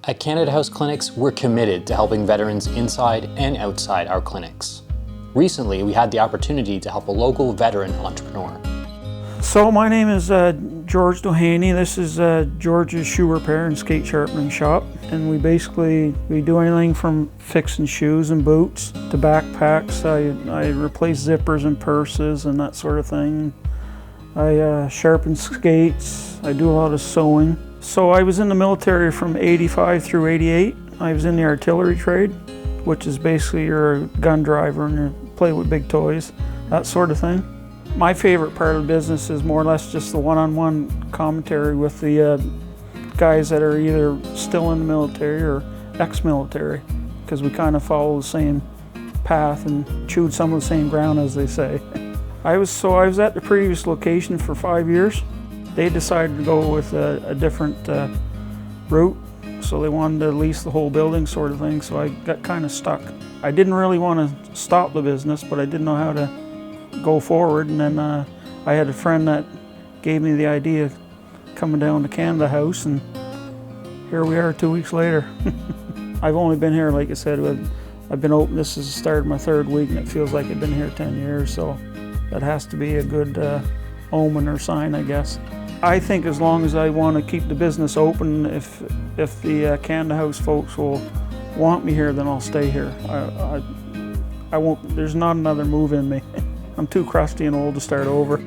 At Canada House Clinics, we're committed to helping veterans inside and outside our clinics. Recently, we had the opportunity to help a local veteran entrepreneur. So my name is George Dohaney. This is George's shoe repair and skate sharpening shop. And we do anything from fixing shoes and boots to backpacks. I replace zippers and purses and that sort of thing. I sharpen skates. I do a lot of sewing. So I was in the military from 85 through 88. I was in the artillery trade, which is basically you're a gun driver and you play with big toys, that sort of thing. My favorite part of the business is more or less just the one-on-one commentary with the guys that are either still in the military or ex-military, because we kind of follow the same path and chewed some of the same ground, as they say. I was at the previous location for 5 years. They decided to go with a different route, so they wanted to lease the whole building sort of thing, so I got kind of stuck. I didn't really want to stop the business, but I didn't know how to go forward, and then I had a friend that gave me the idea of coming down to Canada House, and here we are 2 weeks later. I've only been here, like I said, I've been open, this is the start of my 3rd week, and it feels like I've been here 10 years, so that has to be a good omen or sign, I guess. I think as long as I want to keep the business open, if the Canada House folks will want me here, then I'll stay here. I won't, there's not another move in me. I'm too crusty and old to start over.